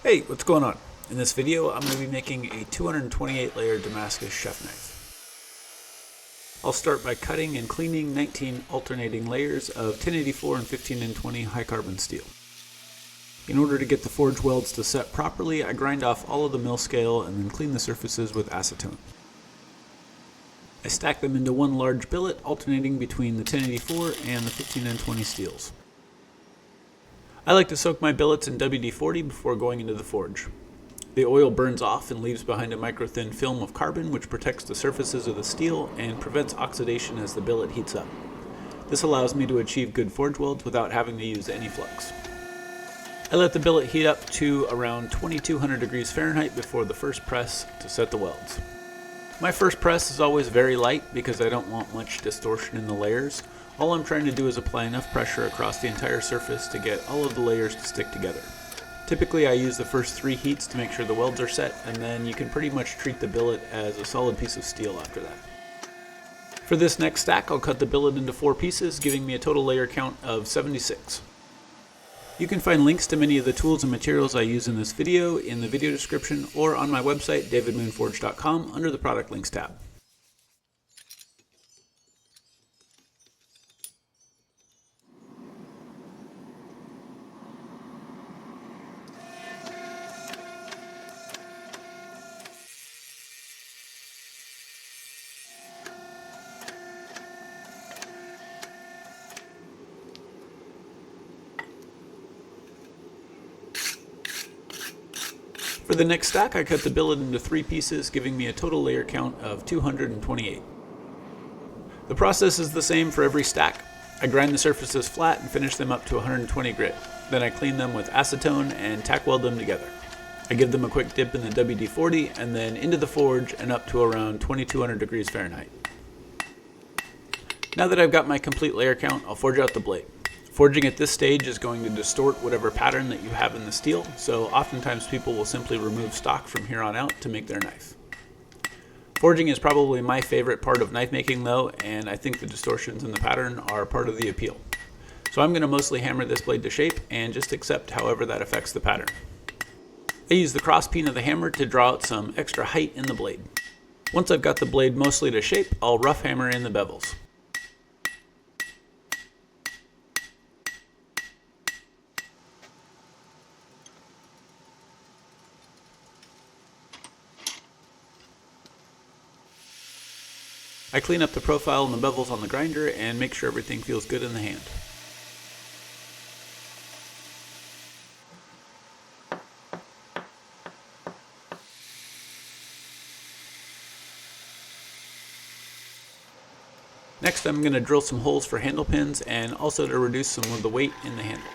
Hey, what's going on? In this video, I'm going to be making a 228 layer Damascus chef knife. I'll start by cutting and cleaning 19 alternating layers of 1084 and 15N20 high carbon steel. In order to get the forge welds to set properly, I grind off all of the mill scale and then clean the surfaces with acetone. I stack them into one large billet, alternating between the 1084 and the 15N20 steels. I like to soak my billets in WD-40 before going into the forge. The oil burns off and leaves behind a micro-thin film of carbon which protects the surfaces of the steel and prevents oxidation as the billet heats up. This allows me to achieve good forge welds without having to use any flux. I let the billet heat up to around 2200 degrees Fahrenheit before the first press to set the welds. My first press is always very light because I don't want much distortion in the layers. All I'm trying to do is apply enough pressure across the entire surface to get all of the layers to stick together. Typically I use the first 3 heats to make sure the welds are set, and then you can pretty much treat the billet as a solid piece of steel after that. For this next stack, I'll cut the billet into 4 pieces, giving me a total layer count of 76. You can find links to many of the tools and materials I use in this video in the video description or on my website davidmoonforge.com under the product links tab. For the next stack, I cut the billet into 3 pieces, giving me a total layer count of 228. The process is the same for every stack. I grind the surfaces flat and finish them up to 120 grit. Then I clean them with acetone and tack weld them together. I give them a quick dip in the WD-40 and then into the forge and up to around 2200 degrees Fahrenheit. Now that I've got my complete layer count, I'll forge out the blade. Forging at this stage is going to distort whatever pattern that you have in the steel, so oftentimes people will simply remove stock from here on out to make their knife. Forging is probably my favorite part of knife making though, and I think the distortions in the pattern are part of the appeal. So I'm going to mostly hammer this blade to shape and just accept however that affects the pattern. I use the cross peen of the hammer to draw out some extra height in the blade. Once I've got the blade mostly to shape, I'll rough hammer in the bevels. I clean up the profile and the bevels on the grinder and make sure everything feels good in the hand. Next, I'm going to drill some holes for handle pins and also to reduce some of the weight in the handle.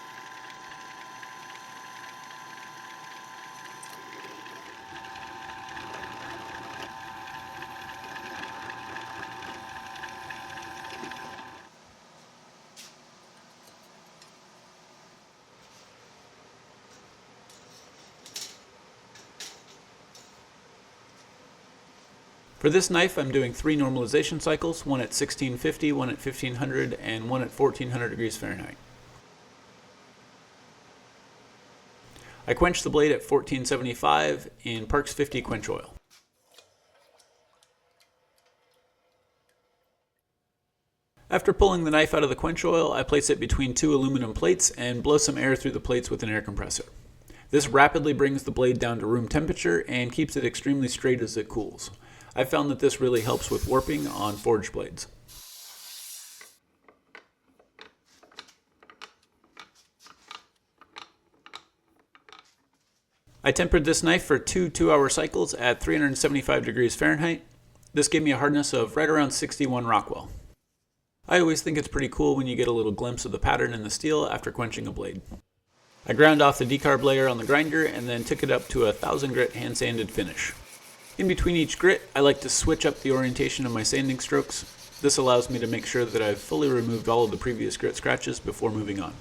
For this knife, I'm doing 3 normalization cycles, one at 1650, one at 1500, and one at 1400 degrees Fahrenheit. I quench the blade at 1475 in Parks 50 quench oil. After pulling the knife out of the quench oil, I place it between 2 aluminum plates and blow some air through the plates with an air compressor. This rapidly brings the blade down to room temperature and keeps it extremely straight as it cools. I found that this really helps with warping on forged blades. I tempered this knife for 2 2-hour cycles at 375 degrees Fahrenheit. This gave me a hardness of right around 61 Rockwell. I always think it's pretty cool when you get a little glimpse of the pattern in the steel after quenching a blade. I ground off the decarb layer on the grinder and then took it up to a 1000 grit hand sanded finish. In between each grit, I like to switch up the orientation of my sanding strokes. This allows me to make sure that I've fully removed all of the previous grit scratches before moving on.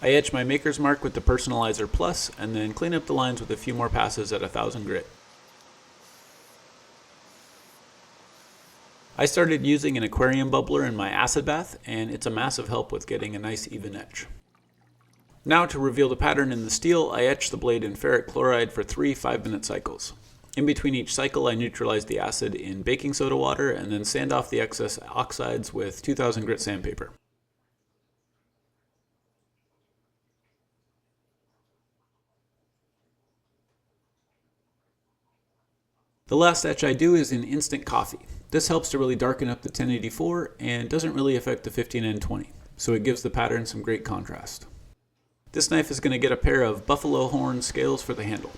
I etch my maker's mark with the Personalizer Plus and then clean up the lines with a few more passes at 1000 grit. I started using an aquarium bubbler in my acid bath, and it's a massive help with getting a nice even etch. Now to reveal the pattern in the steel, I etch the blade in ferric chloride for 3 5-minute cycles. In between each cycle, I neutralize the acid in baking soda water and then sand off the excess oxides with 2000 grit sandpaper. The last etch I do is in instant coffee. This helps to really darken up the 1084 and doesn't really affect the 15N20, so it gives the pattern some great contrast. This knife is going to get a pair of buffalo horn scales for the handle.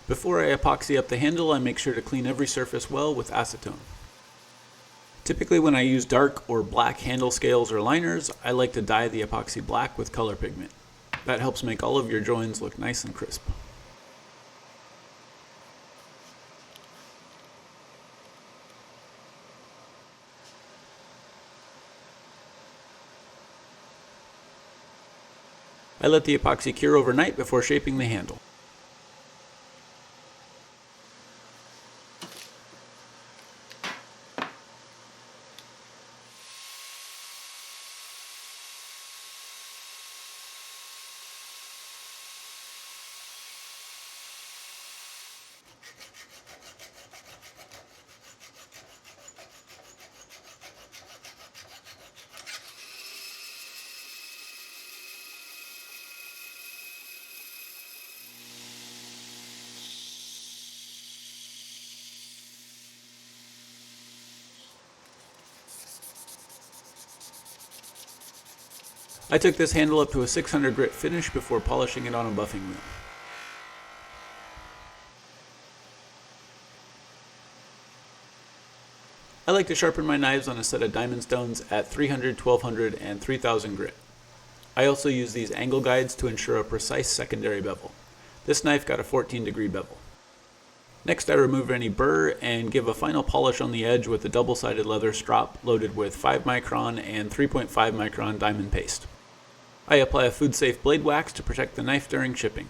Before I epoxy up the handle, I make sure to clean every surface well with acetone. Typically when I use dark or black handle scales or liners, I like to dye the epoxy black with color pigment. That helps make all of your joins look nice and crisp. I let the epoxy cure overnight before shaping the handle. I took this handle up to a 600 grit finish before polishing it on a buffing wheel. I like to sharpen my knives on a set of diamond stones at 300, 1200, and 3000 grit. I also use these angle guides to ensure a precise secondary bevel. This knife got a 14-degree bevel. Next, I remove any burr and give a final polish on the edge with a double-sided leather strop loaded with 5 micron and 3.5 micron diamond paste. I apply a food-safe blade wax to protect the knife during shipping.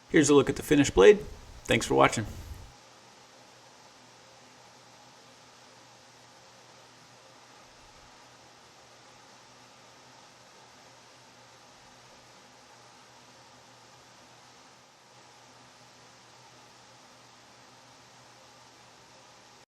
Here's a look at the finished blade. Thanks for watching.